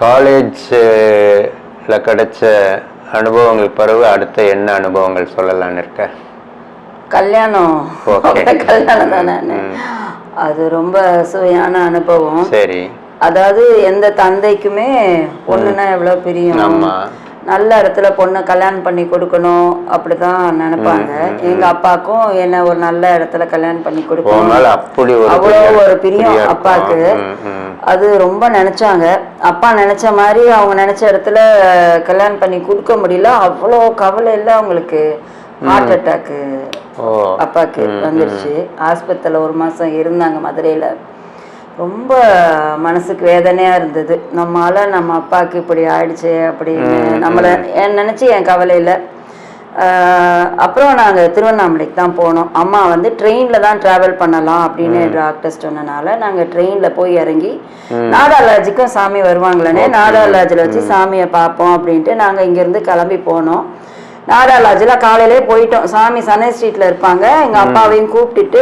காலேஜ்ல கிடைச்ச அனுபவங்கள் பிறகு அடுத்த என்ன அனுபவங்கள் சொல்லலாம்னு இருக்க? கல்யாணம். கல்யாணம் தானே, அது ரொம்ப சுவையான அனுபவம். சரி. அதாவது எந்த தந்தைக்குமே பொண்ணுன்னா எவ்வளவு பிரியம், நல்ல இடத்துல பொண்ணை கல்யாணம் பண்ணி கொடுக்கணும் அப்படிதான் நினைப்பாங்க. எங்க அப்பாவுக்கும் என்ன ஒரு நல்ல இடத்துல கல்யாணம் பண்ணி கொடுக்கணும் அவ்வளோ ஒரு பிரியம் அப்பாவுக்கு. அது ரொம்ப நினைச்சாங்க. அப்பா நினைச்ச மாதிரி அவங்க நினைச்ச இடத்துல கல்யாணம் பண்ணி கொடுக்க முடியல. அவ்வளோ கவலை இல்லை அவங்களுக்கு. ஹார்ட் அட்டாக்கு அப்பாவுக்கு வந்துருச்சு. ஆஸ்பத்திரியில் 1 மாதம் இருந்தாங்க மதுரையில். ரொம்ப மனசுக்கு வேதனையாக இருந்தது. நம்ம அப்பாவுக்கு இப்படி ஆயிடுச்சு அப்படின்னு நம்மளை நினச்சி என் கவலையில். அப்புறம் நாங்கள் திருவண்ணாமலைக்கு தான் போனோம். அம்மா வந்து ட்ரெயினில் தான் ட்ராவல் பண்ணலாம் அப்படின்னு டாக்டர் சொன்னனால நாங்கள் ட்ரெயினில் போய் இறங்கி நாடாலாஜிக்கும் சாமி வருவாங்களே, நாடாலாஜில் வச்சு சாமியை பார்ப்போம் அப்படின்ட்டு நாங்கள் இங்கேருந்து கிளம்பி போனோம். நாடாலாஜில் காலையிலே போயிட்டோம். சாமி சனை ஸ்ட்ரீட்டில் இருப்பாங்க. எங்கள் அப்பாவையும் கூப்பிட்டுட்டு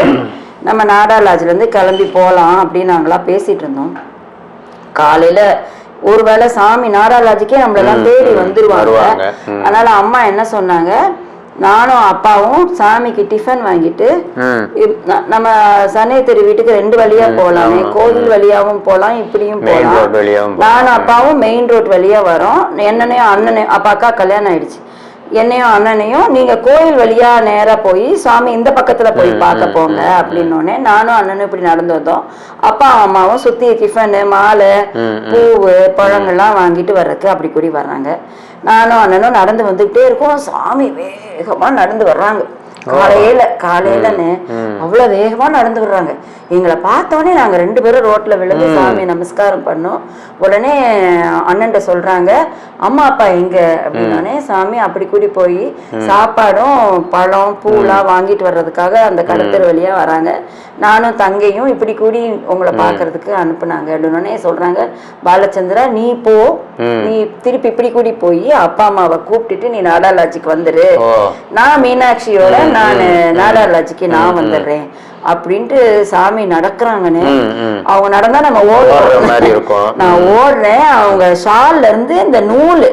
நம்ம நாடாலாஜிலேருந்து கிளம்பி போகலாம் அப்படின்னு நாங்களாம் பேசிகிட்டு இருந்தோம். காலையில் ஒருவேளை சாமி நாடாலாஜிக்கே நம்மளெல்லாம் தேடி வந்துருவாங்க. அதனால அம்மா என்ன சொன்னாங்க, நானும் அப்பாவும் சாமிக்கு டிஃபன் வாங்கிட்டு நம்ம சனை தெரு வீட்டுக்கு 2 வழியா போகலாமே, கோவில் வழியாவும் போகலாம், இப்படியும் போகலாம். நானும் அப்பாவும் மெயின் ரோட் வழியா வரோம். என்னனையும் அண்ணனையும், அக்கா கல்யாணம் ஆயிடுச்சு, என்னையும் அண்ணனையும் நீங்க கோயில் வழியா நேரா போய் சாமி இந்த பக்கத்துல போய் பார்க்க போங்க அப்படின்னோடனே நானும் அண்ணனும் இப்படி நடந்து வந்தோம். அப்பா அம்மாவும் சுத்தி டிஃபனு, மாலை, பூவு, பழங்கள்லாம் வாங்கிட்டு வர்றதுக்கு அப்படி கூடி வர்றாங்க. நானும் அண்ணனும் நடந்து வந்துகிட்டே இருக்கோம். சாமி வேகமா நடந்து வர்றாங்க. காலையிலன்னு அவ்வளவு வேகமா நடந்து வர்றாங்க. எங்களை பார்த்தோன்னே நாங்க 2 பேரும் ரோட்ல விழுந்து சாமி நமஸ்காரம் பண்ணோம். உடனே அண்ணன்ட்ட சொல்றாங்க, அம்மா அப்பா எங்க அப்படின்னோடனே சாமி அப்படி கூடி போய் சாப்பாடும் பழம் பூலாம் வாங்கிட்டு வர்றதுக்காக அந்த கடத்தர் வழியா வராங்க. நானும் தங்கையும் இப்படி கூடி உங்களை பாக்குறதுக்கு அனுப்புனாங்க அப்படின்னோடனே சொல்றாங்க, பாலச்சந்திரா நீ போ, நீ திருப்பி இப்படி கூடி போய் அப்பா அம்மாவை கூப்பிட்டுட்டு நீ நாடாலாஜிக்கு வந்துரு, நான் மீனாட்சியோட நான் நாடாலாஜிக்கு நான் வந்துடுறேன் அப்படின்ட்டு சாமி நடக்கிறாங்கன்னு. அவங்க நடந்தா நம்ம ஓடுறோம். நான் ஓடுறேன். அவங்க ஷால்ல இருந்து இந்த நூல்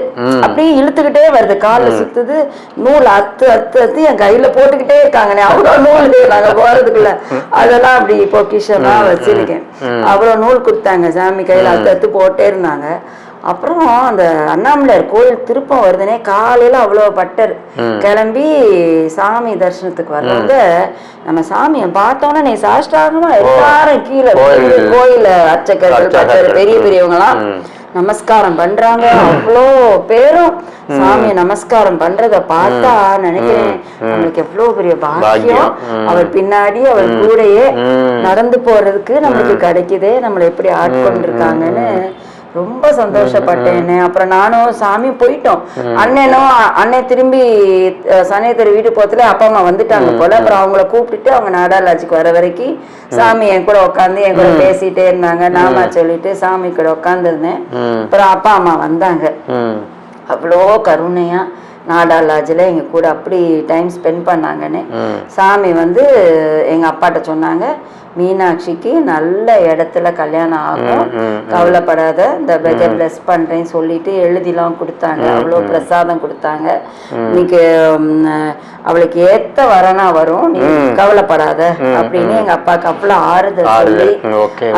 அப்படியே இழுத்துக்கிட்டே வருது, காலில் சுத்துது. நூல் அத்து என் கையில போட்டுக்கிட்டே இருக்காங்கண்ணே. அவ்வளோ நூல் நாங்க போறதுக்குள்ள அதெல்லாம் அப்படி பொக்கிஷமா வச்சிருக்கேன். அவ்வளோ நூல் கொடுத்தாங்க. சாமி கையில அத்து போட்டே இருந்தாங்க. அப்புறம் அந்த அண்ணாமலையார் கோயில் திருப்பம் வருதுனே, காலையில அவ்வளவு பட்டர் கிளம்பி சாமி தரிசனத்துக்கு வர்றவங்க நம்ம சாமியை பார்த்தோன்னா நீ சாஷ்டாகமா எல்லாரும் கீழே கோயில அர்ச்சகர்கள் பட்டர் பெரிய பெரியவங்கலாம் நமஸ்காரம் பண்றாங்க. அவ்வளோ பேரும் சாமியை நமஸ்காரம் பண்றத பார்த்தா நினைக்கிறேன் நம்மளுக்கு எவ்வளவு பெரிய பாக்கியம். அவர் பின்னாடி அவர் கூடயே நடந்து போறதுக்கு நம்மளுக்கு கிடைக்குது. நம்மளை எப்படி ஆட்கொண்டிருக்காங்கன்னு ரொம்ப சந்தோஷப்பட்டேன்னு. அப்புறம் நானும் சாமி போயிட்டோம். அண்ணன் திரும்பி சனையத்தர் வீட்டு போத்துல அப்பா அம்மா வந்துட்டாங்க போல. அப்புறம் அவங்கள கூப்பிட்டுட்டு அவங்க நாடாலாஜிக்கு வர வரைக்கும் சாமி என் கூட உட்காந்து என் கூட பேசிட்டே இருந்தாங்க. நாமா சொல்லிட்டு சாமி கூட உட்காந்துருந்தேன். அப்புறம் அப்பா அம்மா வந்தாங்க. அவ்வளோ கருணையா நாடாலாஜில் எங்க கூட அப்படி டைம் ஸ்பெண்ட் பண்ணாங்கன்னு. சாமி வந்து எங்க அப்பாட்ட சொன்னாங்க, மீனாட்சிக்கு நல்ல இடத்துல கல்யாணம் ஆகும், கவலைப்படாத, இந்த பெக பிளஸ் பண்றேன்னு சொல்லிட்டு எழுதிலாம் கொடுத்தாங்க. அவ்வளோ பிரசாதம் கொடுத்தாங்க. இன்னைக்கு அவளுக்கு ஏத்த வரனா வரும், நீ கவலைப்படாத அப்படின்னு எங்க அப்பாவுக்கு அவ்வளோ ஆறுதல் சொல்லி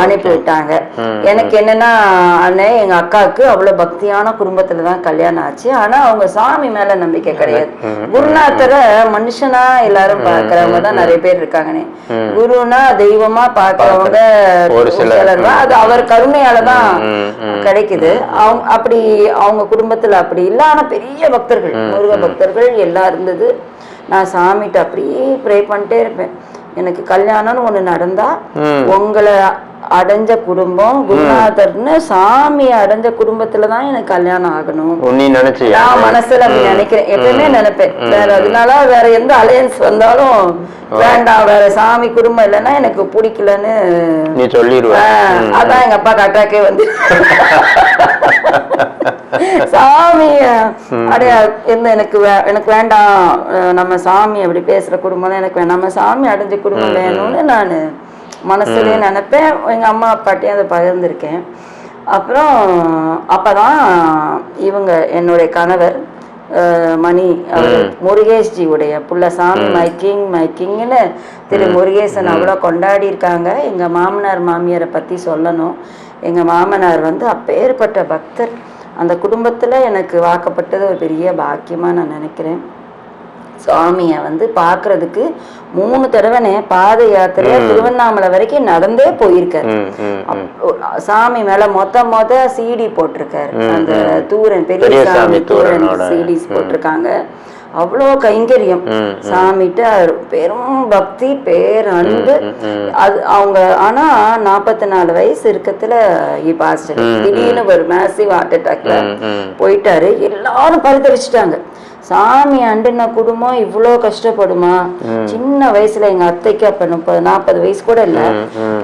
அனுப்பி விட்டாங்க. எனக்கு என்னன்னா அண்ணே எங்க அக்காவுக்கு அவ்வளோ பக்தியான குடும்பத்துலதான் கல்யாணம் ஆச்சு. ஆனா அவங்க சாமி மேல நம்பிக்கை கிடையாது. குருநாதரை மனுஷனா எல்லாரும் பாக்குறவங்க தான் நிறைய பேர் இருக்காங்கன்னே. குருனா தெய்வமா பாக்குறவங்க அது அவர் கருணையாலதான் கிடைக்குது. அவங்க அப்படி அவங்க குடும்பத்துல அப்படி இல்ல. ஆனா பெரிய பக்தர்கள், முருக பக்தர்கள் எல்லாம் இருந்தது. நான் சாமிகிட்ட அப்படியே ப்ரே பண்ணிட்டே இருப்பேன். எனக்கு கல்யாணம்னு ஒண்ணு நடந்தா உங்களை அடைஞ்ச குடும்பம் குருநாதர்னு சாமி அடைஞ்ச குடும்பத்துலதான் எனக்கு கல்யாணம் ஆகணும் நான் மனசுல அப்படி நினைக்கிறேன். எப்பவுமே நினைப்பேன். வேற அதனால வேற எந்த அலையன்ஸ் வந்தாலும் வேண்டாம், வேற சாமி குடும்பம் இல்லைன்னா எனக்கு பிடிக்கலன்னு நீ சொல்லிடுவேன். அதான் எங்க அப்பா கட்டாக்கே வந்து சாமி அடையா எனக்கு வேண்டாம், நம்ம சாமி அப்படி பேசுற குடும்பம் எனக்கு வேண்டாம், நம்ம சாமி அடைஞ்ச குடும்பம் வேணும்னு நான் மனசுலயே நினைப்பேன். எங்க அம்மா அப்பாட்டையும் அதை பகிர்ந்திருக்கேன். அப்புறம் அப்பதான் இவங்க என்னுடைய கணவர் மணி அவர் முருகேஷ்ஜியுடைய புள்ள சாமி மைக்கிங்னு திரு முருகேசன் அவ்வளோ கொண்டாடி இருக்காங்க. எங்கள் மாமனார் மாமியாரை பற்றி சொல்லணும். எங்கள் மாமனார் வந்து அப்பேற்பட்ட பக்தர். அந்த குடும்பத்தில் எனக்கு வாக்கப்பட்டது ஒரு பெரிய பாக்கியமாக நான் நினைக்கிறேன். சுவாமியை வந்து பார்க்கறதுக்கு 3 தடவை பாத யாத்திரையா திருவண்ணாமலை வரைக்கும் நடந்தே போயிருக்காரு. சாமி மேல மொத்த சிடி போட்டிருக்காரு. அந்த தூரன் பெரிய சாமி தூரன் சிடிஸ் போட்டிருக்காங்க. அவ்வளோ கைங்கரியம் சாமிட்ட பெரும் பக்தி பேரன்பு. அது அவங்க ஆனா 44 வயசு இருக்கத்துல திடீர்னு ஒரு மேசிவ் ஹார்ட் அட்டாக்ல போயிட்டாரு. எல்லாரும் பரிதவிச்சுட்டாங்க. சாமி அண்டுன குடும்பம் இவ்வளோ கஷ்டப்படுமா? சின்ன வயசுல எங்க அத்தைக்கு அப்ப 40 வயசு கூட இல்ல,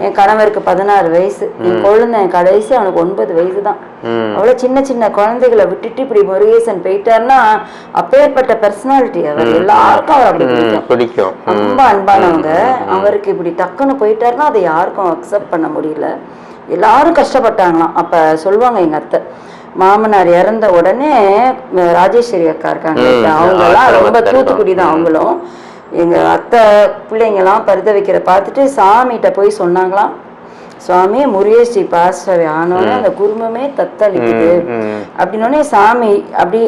என் கணவருக்கு 16 வயசு, என் குழந்தை என் கடைசி அவனுக்கு 9 வயசு தான். அவ்வளவு சின்ன குழந்தைகளை விட்டுட்டு இப்படி முருகேசன் போயிட்டாருன்னா அப்பேற்பட்ட பர்சனாலிட்டி அவர். எல்லாருக்கும் அவர் அப்படி பிடிக்கும், ரொம்ப அன்பானவங்க. அவருக்கு இப்படி டக்குன்னு போயிட்டாருன்னா அதை யாருக்கும் அக்செப்ட் பண்ண முடியல. எல்லாரும் கஷ்டப்பட்டாங்களாம். அப்ப சொல்லுவாங்க எங்க அத்தை, மாமனார் இறந்த உடனே ராஜேஸ்வரி அக்கா இருக்காங்க, அவங்க எல்லாம் ரொம்ப தூத்துக்குடி தான். அவங்களும் எங்க அத்தை பிள்ளைங்கெல்லாம் பரிதவிக்கிற பார்த்துட்டு சாமிகிட்ட போய் சொன்னாங்களாம், சுவாமி முருகேஷ்ஜி பாஸ்டர் ஆனோன்னு அந்த குடும்பமே தத்தளிக்குது அப்படின்னோடனே சாமி அப்படி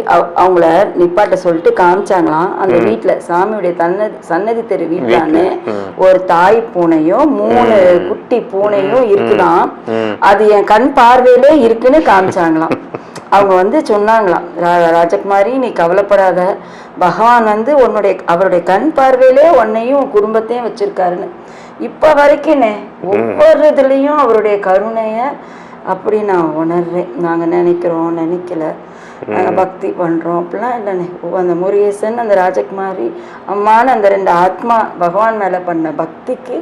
அவங்கள நிப்பாட்ட சொல்லிட்டு காமிச்சாங்களாம். அந்த வீட்டுல சாமியுடைய சன்னதி தெரு வீட்டான்னு ஒரு தாய் பூனையும் 3 குட்டி பூனையும் இருக்குதான். அது என் கண் பார்வையிலே இருக்குன்னு காமிச்சாங்களாம். அவங்க வந்து சொன்னாங்களாம், ராஜகுமாரி நீ கவலைப்படாத, பகவான் வந்து அவருடைய கண் பார்வையிலே உன்னையும் குடும்பத்தையும் வச்சிருக்காருன்னு. இப்ப வரைக்கும்னே ஒவ்வொரு இதுலயும் அவருடைய கருணைய அப்படி நான் உணர்றேன். நாங்க நினைக்கல, நாங்க பக்தி பண்றோம் அப்படிலாம் இல்லைண்ணே. அந்த முருகேசன் அந்த ராஜகுமாரி அம்மான்னு அந்த 2 ஆத்மா பகவான் மேல பண்ண பக்திக்கு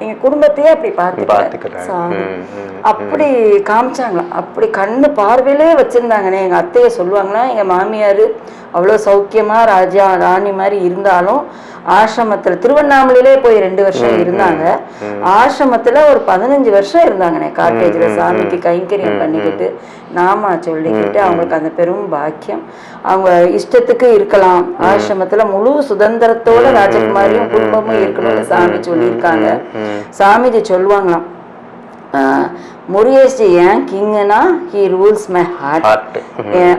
எங்க குடும்பத்தையே அப்படி பார்த்துக்கிறாங்க. அப்படி காமிச்சாங்களாம். அப்படி கண்ணு பார்வையிலே வச்சிருந்தாங்கண்ணே. எங்க அத்தைய சொல்லுவாங்களா, எங்க மாமியாரு அவ்வளவு சௌக்கியமா ராணி மாதிரி இருந்தாலும் ஆசிரமத்துல திருவண்ணாமலையிலே போய் 2 வருஷம் இருந்தாங்க. ஆசிரமத்துல ஒரு 15 வருஷம் இருந்தாங்கண்ணே. காட்டேஜ்ல சாமிக்கு கைங்கரியம் பண்ணிக்கிட்டு நாமா சொல்லிக்கிட்டு அவங்களுக்கு அந்த பெரும் பாக்கியம். அவங்க இஷ்டத்துக்கு இருக்கலாம், ஆசிரமத்துல முழு சுதந்திரத்தோட ராஜகுமாரியும் குடும்பமும் இருக்கணும்னு சாமி சொல்லியிருக்காங்க. சாமிஜி சொல்லுவாங்களாம், முருகேஷ்ஜி ஏன் கிங்னா ஹி ரூல்ஸ் மை ஹார்ட்.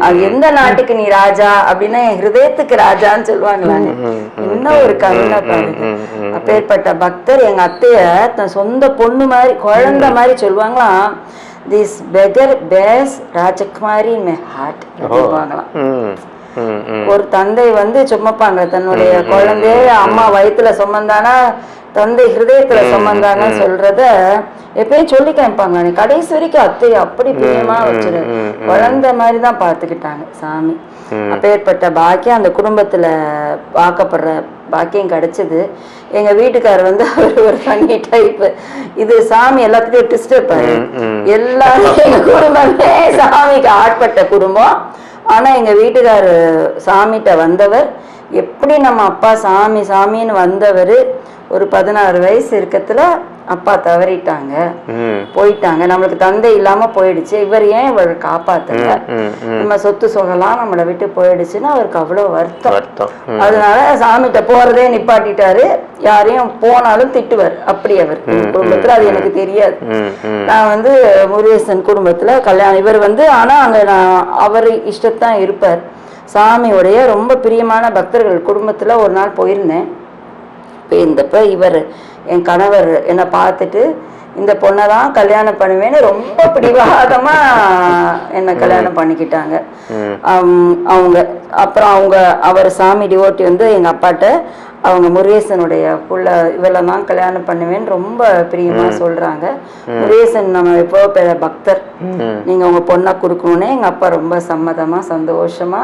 அது எந்த நாட்டுக்கு நீ ராஜா அப்படின்னா என் ஹிருதயத்துக்கு ராஜான்னு சொல்லுவாங்களாங்க. இன்னும் ஒரு கருணை பாருங்க. அப்பேற்பட்ட பக்தர் எங்க அத்தைய தன் சொந்த பொண்ணு மாதிரி குழந்தை மாதிரி சொல்லுவாங்களாம். This beggar face Rajakumari in my heart சொல்லுவாங்களாம். ஒரு தந்தை வந்து சுமப்பாங்க தன்னுடைய குழந்தைய, அம்மா வயிற்றுல சுமந்தானா தந்தை ஹிருதயத்துல சுமந்தான்னு சொல்றத எப்பயும் சொல்லி காமிப்பாங்க. கடைசி வரைக்கும் அத்தையை அப்படி பிரியமா வச்சிரு குழந்தை மாதிரிதான் பாத்துக்கிட்டாங்க சாமி. அப்பேற்பட்ட பாக்கியம் அந்த குடும்பத்துல பார்க்கப்படுற பாக்கியம் கிடைச்சது. எங்க வீட்டுக்காரர் வந்து அவர் ஒரு தண்ணி டைப். இது சாமி எல்லாத்துலயும் ட்விஸ்ட் வைப்பாரு. எல்லாரும் எங்க குடும்பமே சாமிக்கு ஆட்பட்ட குடும்பம். ஆனா எங்க வீட்டுக்காரர் சாமிகிட்ட வந்தவர் எப்படி நம்ம அப்பா சாமின்னு வந்தவர் ஒரு 16 வயசு இருக்கத்துல அப்பா தவறிட்டாங்க, போயிட்டாங்க. நம்மளுக்கு தந்தை இல்லாம போயிடுச்சு. இவர் ஏன் இவர் காப்பாத்தல, நம்ம சொத்து சொகலாம் நம்மளை விட்டு போயிடுச்சுன்னு அவருக்கு அவ்வளவு வருத்தம். அதனால சாமிகிட்ட போறதே நிப்பாட்டிட்டாரு. யாரையும் போனாலும் திட்டுவார். அப்படி அவர் குடும்பத்துல அது எனக்கு தெரியாது. நான் வந்து முருகேசன் குடும்பத்துல கல்யாணம். இவர் வந்து ஆனா அங்க அவர் இஷ்டத்தான் இருப்பார். சாமியோடைய ரொம்ப பிரியமான பக்தர்கள் குடும்பத்துல ஒரு நாள் போயிருந்தேன். இருந்தப்ப இவர் என் கணவர் என்னை பார்த்துட்டு இந்த பொண்ணை தான் கல்யாணம் பண்ணுவேன்னு ரொம்ப பிடிவாதமா என்னை கல்யாணம் பண்ணிக்கிட்டாங்க அவங்க. அப்புறம் அவர் சாமி டிவோட்டி வந்து எங்க அப்பாட்ட அவங்க முருகேசனுடைய புள்ள இவெல்லாம் தான் கல்யாணம் பண்ணுவேன்னு ரொம்ப பிரியமா சொல்றாங்க. முருகேசன் நம்ம எப்போ பக்தர், நீங்க உங்க பொண்ணை கொடுக்கணும்னே எங்க அப்பா ரொம்ப சம்மதமா சந்தோஷமா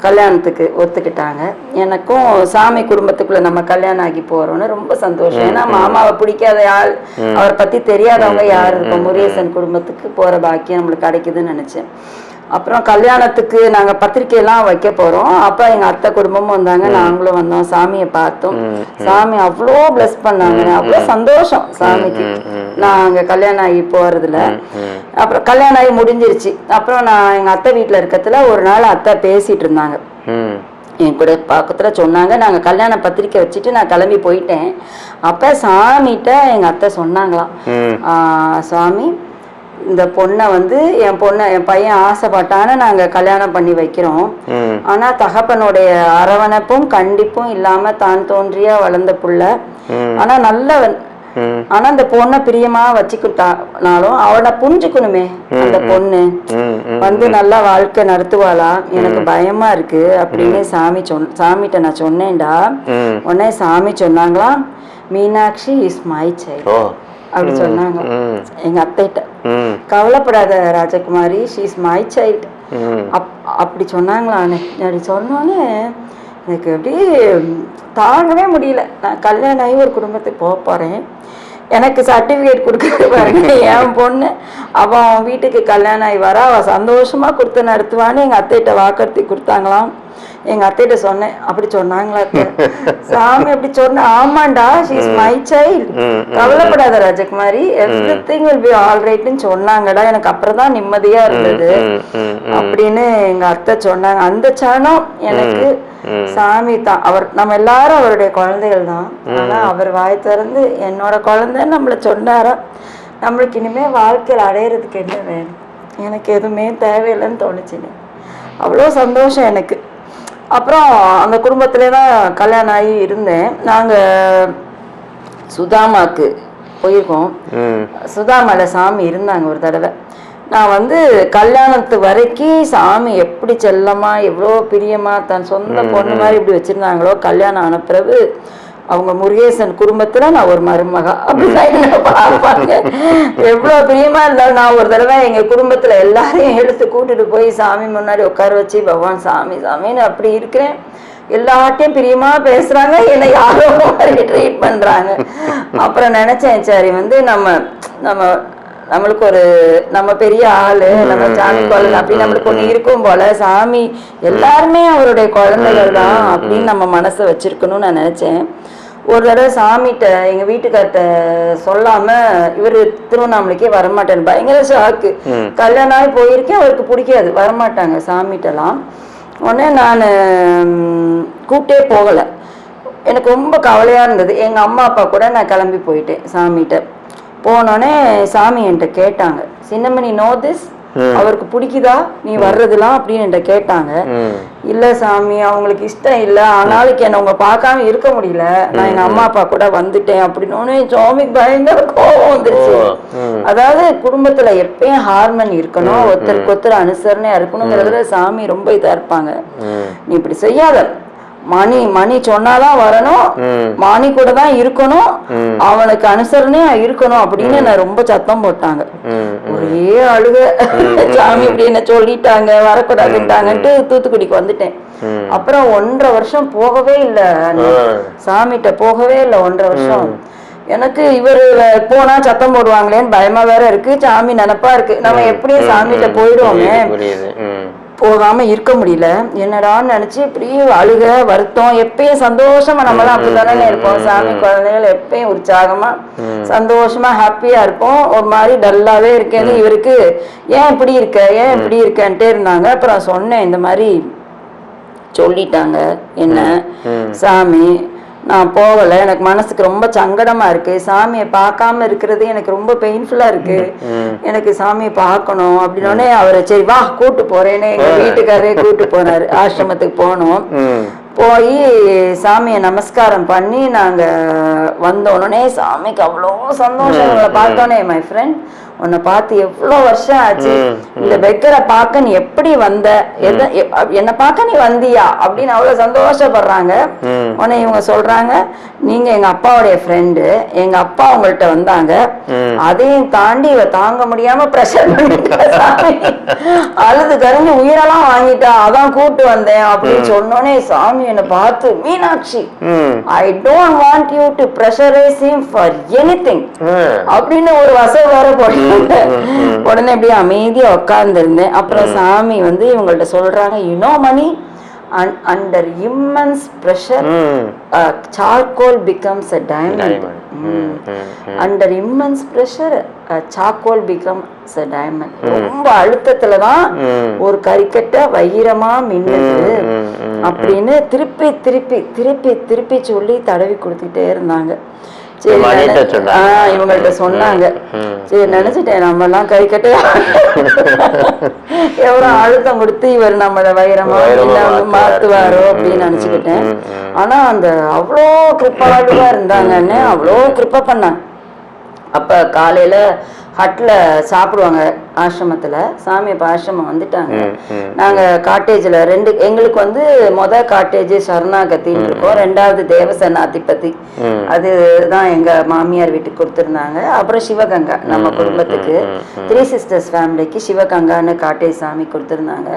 கல்யாணத்துக்கு ஒத்துக்கிட்டாங்க. எனக்கும் சாமி குடும்பத்துக்குள்ள நம்ம கல்யாணம் ஆகி போறோம்னு ரொம்ப சந்தோஷம். ஏன்னா மாமாவை பிடிக்காத ஆள், அவரை பத்தி தெரியாதவங்க யாரு இருக்கும். முருகேசன் குடும்பத்துக்கு போற பாக்கியம் நம்மளுக்கு கிடைக்குதுன்னு நினைச்சேன். அப்புறம் கல்யாணத்துக்கு நாங்க பத்திரிக்கை எல்லாம் வைக்க போறோம். அப்ப எங்க அத்தை குடும்பமும் வந்தாங்க, நாங்களும் வந்தோம், சாமியை பார்த்தோம். சாமி அவ்வளோ பிளஸ் பண்ணாங்க, அவ்வளோ சந்தோஷம் சாமிக்கு. நாங்க கல்யாணம் ஆகி போறதுல அப்புறம் கல்யாணம் ஆகி முடிஞ்சிருச்சு. அப்புறம் நான் எங்க அத்தை வீட்டுல இருக்கிறதுல ஒரு நாள் அத்தை பேசிட்டு இருந்தாங்க, என் கூட பக்கத்துல சொன்னாங்க. நாங்க கல்யாண பத்திரிக்கை வச்சுட்டு நான் கிளம்பி போயிட்டேன். அப்ப சாமிகிட்ட எங்க அத்தை சொன்னாங்களாம், சாமி இந்த பொண்ணை வந்து என் பையன் ஆசைப்பட்டான்னு நாங்க கல்யாணம் பண்ணி வைக்கிறோம். ஆனா தகப்பனுடைய அரவணைப்பும் கண்டிப்பும் இல்லாம தான் தோன்றியா வளர்ந்த புள்ள, ஆனா நல்லவன். ஆனா அந்த பொண்ணை பிரியமா வச்சுக்கிட்டாலும் அவனை புரிஞ்சுக்கணுமே, அந்த பொண்ணு வந்து நல்லா வாழ்க்கை நடத்துவாளா, எனக்கு பயமா இருக்கு அப்படின்னு சாமிகிட்ட நான் சொன்னேன்டா. உடனே சாமி சொன்னாங்களாம், மீனாட்சி இஸ் மை சைல்ட் அப்படி சொன்னாங்க எங்க அத்தைகிட்ட. கவலைப்படாத ராஜகுமாரி, ஷீ இஸ் மை சைல்ட் அப்படி சொன்னாங்களான்னு. அப்படி சொன்னோன்னே எனக்கு அப்படியே தாங்கவே முடியல. நான் கல்யாணம் ஆகி ஒரு குடும்பத்துக்கு போக போறேன், எனக்கு சர்டிஃபிகேட் கொடுக்குறது பாருங்க என் பொண்ணு, அவன் வீட்டுக்கு கல்யாணம் ஆகி வர அவள் சந்தோஷமா கொடுத்து நடத்துவான்னு எங்க அத்தைகிட்ட வாக்கத்தி கொடுத்தாங்களாம். எங்க அத்தைகிட்ட சொன்னேன், அப்படி சொன்னாங்களா சாமி அப்படி சொன்ன? ஆமாண்டா, ஷீ இஸ் மை சைல்ட், கவலைப்படாத ராஜகுமாரி, எவ்ரிதிங் வில் பி ஆல் ரைட்னு சொன்னாங்கடா. எனக்கு அப்புறம் தான் நிம்மதியா இருந்தது அப்படின்னு எங்க அத்தை சொன்னாங்க. அந்த சரணம் எனக்கு சாமி தான். அவர் நம்ம எல்லாரும் அவருடைய குழந்தைகள் தான். ஆனா அவர் வாய் திறந்து என்னோட குழந்தைன்னு நம்மள சொன்னாரா. நம்மளுக்கு இனிமே வாழ்க்கையில் அடையிறதுக்கு என்ன வேணும், எனக்கு எதுவுமே தேவையில்லைன்னு தோணுச்சுன்னு அவ்வளோ சந்தோஷம் எனக்கு. அப்புறம் அந்த குடும்பத்திலே தான் கல்யாணம் ஆகி இருந்தேன். நாங்கள் சுதாமாக்கு போயிருக்கோம். சுதாமால சாமி இருந்தாங்க ஒரு தடவை. நான் வந்து கல்யாணத்து வரைக்கும் சாமி எப்படி செல்லமா எவ்வளோ பிரியமா தன் சொந்த பொண்ணு மாதிரி இப்படி வச்சிருந்தாங்களோ, கல்யாணம் ஆன பிறகு அவங்க முருகேசன் குடும்பத்துல நான் ஒரு மருமகா அப்படிதான் பார்ப்பாங்க. எவ்வளோ பிரியமா இருந்தாலும் நான் ஒரு தடவை எங்க குடும்பத்துல எல்லாரையும் எடுத்து கூட்டிட்டு போய் சாமி முன்னாடி உட்கார வச்சு பகவான் சாமி சாமின்னு அப்படி இருக்கிறேன். எல்லார்ட்டையும் பிரியமா பேசுறாங்க, என்னை யாரோ மாதிரி ட்ரீட் பண்றாங்க. அப்புறம் நினைச்சேன், சரி வந்து நம்மளுக்கு ஒரு நம்ம பெரிய ஆளு, நம்ம சாமி குழந்தை அப்படி நம்மளுக்கு ஒண்ணு இருக்கும் போல, சாமி எல்லாருமே அவருடைய குழந்தைகள் தான் அப்படின்னு நம்ம மனசை வச்சிருக்கணும்னு நான் நினைச்சேன். ஒரு தடவை சாமிகிட்ட எங்க வீட்டுக்கார்ட்ட சொல்லாம இவர் திருவண்ணாமலைக்கே வரமாட்டேன்னு பயங்கர ஷாக்கு. கல்யாணம் ஆகி போயிருக்கேன், அவருக்கு பிடிக்காது, வரமாட்டாங்க சாமிகிட்டலாம். உடனே நான் கூப்பிட்டே போகலை, எனக்கு ரொம்ப கவலையா இருந்தது. எங்க அம்மா அப்பா கூட நான் கிளம்பி போயிட்டேன். சாமிகிட்ட போனோடனே சாமி என்கிட்ட கேட்டாங்க, சின்னமணி நோ திஸ், அவருக்கு பிடிக்குதா நீ வர்றதுலாம் அப்படின்னு என்கிட்ட கேட்டாங்க. இல்ல சாமி அவங்களுக்கு இஷ்டம் இல்லை, ஆனாலும் என்ன உங்க பார்க்காம இருக்க முடியல, நான் எங்க அம்மா அப்பா கூட வந்துட்டேன் அப்படின்னு சாமிக்கு பயங்கர கோபம் வந்துருச்சு. அதாவது குடும்பத்துல எப்பயும் ஹார்மனி இருக்கணும், ஒருத்தருக்கு ஒருத்தர் அனுசரணையா இருக்கணுங்கிறதுல சாமி ரொம்ப இதா இருப்பாங்க. நீ இப்படி செய்யாத, மணி சொன்னாதான் வரணும், மணி கூட தான் இருக்கணும், அவனுக்கு அனுசரணையா இருக்கணும் அப்படின்னு நான் ரொம்ப சத்தம் போட்டாங்க. ஒரே அழுக, சாமி இப்படி என்ன சொல்லிட்டாங்க வரக்கூடாதுட்டாங்கன்ட்டு தூத்துக்குடிக்கு வந்துட்டேன். அப்புறம் 1.5 வருஷம் போகவே இல்லை, சாமிகிட்ட போகவே இல்லை 1.5 வருஷம். எனக்கு இவரு போனா சத்தம் போடுவாங்களேன்னு பயமா வேற இருக்கு, சாமி நினைப்பா இருக்கு, நம்ம எப்படியும் சாமிகிட்ட போயிடுவோமே, போகாம இருக்க முடியல. என்னடான்னு நினைச்சு இப்படி அழுக வருத்தம். எப்பயும் சந்தோஷமா நம்மளாம் அப்படித்தானே இருப்போம், சாமி குழந்தைகள் எப்பயும் உற்சாகமா சந்தோஷமா ஹாப்பியா இருப்போம். ஒரு மாதிரி டல்லாவே இருக்கேன்னு இவருக்கு ஏன் இப்படி இருக்கேன்ட்டே இருந்தாங்க. அப்புறம் சொன்னேன், இந்த மாதிரி சொல்லிட்டாங்க என்ன சாமி, நான் போகலை, எனக்கு மனசுக்கு ரொம்ப சங்கடமா இருக்கு, சாமியை பார்க்காம இருக்கிறது எனக்கு ரொம்ப பெயின்ஃபுல்லா இருக்கு, எனக்கு சாமியை பார்க்கணும் அப்படின்னோடனே அவரை சரி வா கூட்டு போறேன்னு எங்க வீட்டுக்காரே கூட்டு போனாரு. ஆசிரமத்துக்கு போனோம். போய் சாமியை நமஸ்காரம் பண்ணி நாங்க வந்தோடனே சாமிக்கு அவ்வளோ சந்தோஷம். உங்களை பார்த்தோன்னே, மை ஃப்ரெண்ட் உன்னை பார்த்து எவ்வளோ வருஷம் ஆச்சு, இந்த பெக்கரை பார்க்க நீ எப்படி வந்த, என்னை பார்க்க நீ வந்தியா அப்படின்னு அவ்வளோ சந்தோஷப்படுறாங்க. உடனே இவங்க சொல்றாங்க, நீங்க எங்க அப்பாவுடைய ஃப்ரெண்டு, எங்க அப்பா உங்கள்கிட்ட வந்தாங்க, அதையும் தாண்டி இவ தாங்க முடியாம ப்ரெஷர் பண்ணிட்டா, அழுது கரும்பு உயிரெல்லாம் வாங்கிட்டா, அதான் கூப்பிட்டு வந்தேன் அப்படின்னு சொன்னோன்னே சாமி என்னை பார்த்து, Meenakshi I don't want you to pressurise him for anything அப்படின்னு ஒரு வசவு வர போய் உடனே அப்படியே அமைதியா உட்கார்ந்துருந்தேன். அப்புறம் சாமி வந்து இவங்கள்ட்ட சொல்றாங்க, மணி under immense pressure charcoal becomes a diamond. Under immense pressure charcoal becomes a diamond. ரொம்ப அழுத்தத்துலதான் ஒரு கறிக்கட்டை வைரமா மின்னுது அப்படின்னு திருப்பி திருப்பி திருப்பி திருப்பி சொல்லி தடவி கொடுத்துட்டே இருந்தாங்க. சரி, இவங்கள்ட்ட சொன்னாங்க. சரி நினைச்சிட்டேன், நம்ம எல்லாம் கை கட்ட எவ்வளவு அழுத்தம் கொடுத்து இவர் நம்மள வைரமா மாத்துவாரோ அப்படின்னு நினைச்சுக்கிட்டேன். ஆனா அந்த அவ்வளோ கிருப்பாளுவா இருந்தாங்கன்னு அவ்வளோ கிருப்பா பண்ணாங்க. அப்ப காலையில ஹட்ல சாப்பிடுவாங்க ஆசிரமத்துல. சாமி அப்ப ஆசிரமம் வந்துட்டாங்க. நாங்க காட்டேஜ்ல எங்களுக்கு வந்து காட்டேஜ் சரணாகத்தின்னு இருக்கோம், ரெண்டாவது தேவசனாதிபதி, அதுதான் எங்க மாமியார் வீட்டுக்கு கொடுத்துருந்தாங்க. அப்புறம் சிவகங்கா நம்ம குடும்பத்துக்கு 3 sisters ஃபேமிலிக்கு சிவகங்கான்னு காட்டேஜ் சாமி கொடுத்துருந்தாங்க.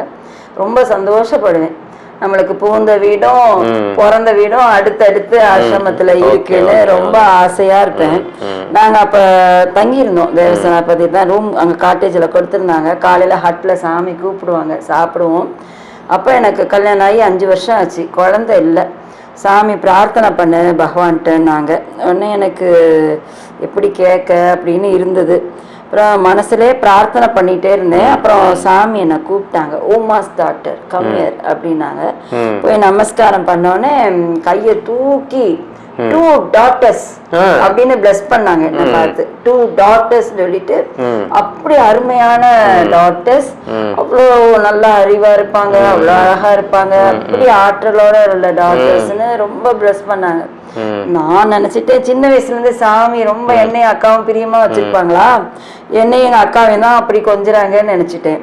ரொம்ப சந்தோஷப்படுவேன். நம்மளுக்கு பூந்த வீடும் பிறந்த வீடும் அடுத்தடுத்து ஆசிரமத்துல இருக்குன்னு ரொம்ப ஆசையா இருப்பேன். நாங்க அப்ப தங்கியிருந்தோம், தேவசனாபதி தான் ரூம் அங்க காட்டேஜ்ல கொடுத்துருந்தாங்க. காலையில ஹட்ல சாமி கூப்பிடுவாங்க, சாப்பிடுவோம். அப்ப எனக்கு கல்யாணம் ஆகி 5 வருஷம் ஆச்சு, குழந்தை இல்லை. சாமி பிரார்த்தனை பண்ண பகவான்கிட்டனாங்க. உடனே எனக்கு எப்படி கேட்க அப்படின்னு இருந்தது. அப்புறம் மனசுலே பிரார்த்தனை பண்ணிட்டே இருந்தேன். அப்புறம் சாமி என்னை கூப்பிட்டாங்க, உமாஸ் டாட்டர் கம்மியர் அப்படின்னாங்க. போய் நமஸ்காரம் பண்ணோடனே கையை தூக்கி 2 daughters அப்படின்னு பிளஸ் பண்ணாங்க என்ன பார்த்து. 2 daughters சொல்லிட்டு, அப்படி அருமையான டாட்டர்ஸ், அவ்வளோ நல்லா அறிவா இருப்பாங்க, அவ்வளோ அழகா இருப்பாங்க, அப்படி ஆற்றலோட உள்ள டாட்டர்ஸ்ன்னு ரொம்ப பிளஸ் பண்ணாங்க. நான் நினைச்சிட்டேன், சின்ன வயசுல இருந்து சாமி ரொம்ப என்னையும் அக்காவும் பிரியமா வச்சிருப்பாங்களா, என்னையும் எங்க அக்காவையும் தான் அப்படி கொஞ்சறாங்கன்னு நினைச்சிட்டேன்.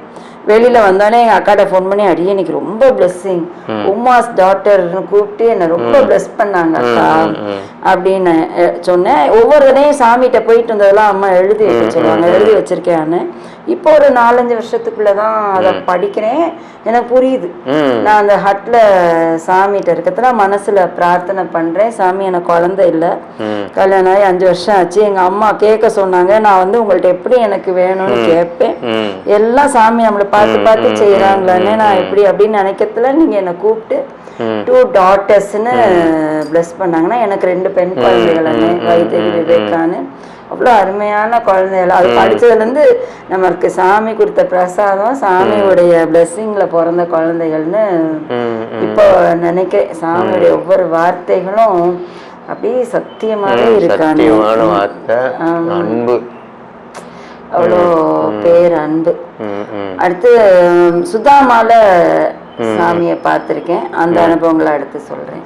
வெளியில வந்தோடனே எங்க அக்காட்ட ஃபோன் பண்ணி, அடியே இன்னைக்கு ரொம்ப பிளஸ்ஸிங், உமாஸ் டாட்டர்னு கூப்பிட்டு என்னை ரொம்ப பிளஸ் பண்ணாங்க அக்கா அப்படின்னு சொன்னேன். ஒவ்வொரு தடையும் சாமிகிட்ட போயிட்டு வந்ததெல்லாம் அம்மா எழுதி வைக்க சொல்லுவாங்க, எழுதி வச்சிருக்கேன்னு. இப்போ ஒரு 4-5 வருஷத்துக்குள்ளதான் அதை படிக்கிறேன், எனக்கு புரியுது. நான் அந்த ஹட்ல சாமிகிட்ட இருக்கிறதுல மனசுல பிரார்த்தனை பண்றேன், சாமி எனக்கு குழந்தை இல்லை, கல்யாணம் ஆகி 5 வருஷம் ஆச்சு. எங்க அம்மா கேட்க சொன்னாங்க, நான் வந்து உங்கள்ட்ட எப்படி எனக்கு வேணும்னு கேட்பேன். எல்லாம் சாமி நம்மளை பார்த்து பார்த்து செய்யறாங்களான்னு நான் எப்படி அப்படின்னு நினைக்கிறதுல நீங்க என்னை கூப்பிட்டு 2 daughtersன்னு பிளஸ் பண்ணாங்கன்னா, எனக்கு 2 பெண் குழந்தைகள், வைத்திய விவேகான்னு அவ்வளோ அருமையான குழந்தைகள். அது படிச்சதுலேருந்து நமக்கு சாமி கொடுத்த பிரசாதம், சாமியுடைய பிளெஸ்ஸிங்ல பிறந்த குழந்தைகள்னு இப்போ நினைக்கிறேன். சாமியுடைய ஒவ்வொரு வார்த்தைகளும் அப்படியே சத்தியமாவே இருக்காங்க. அவ்வளோ பேர் அன்பு. அடுத்து சுதாமால சாமியை பார்த்திருக்கேன், அந்த அனுபவங்களை அடுத்து சொல்றேன்.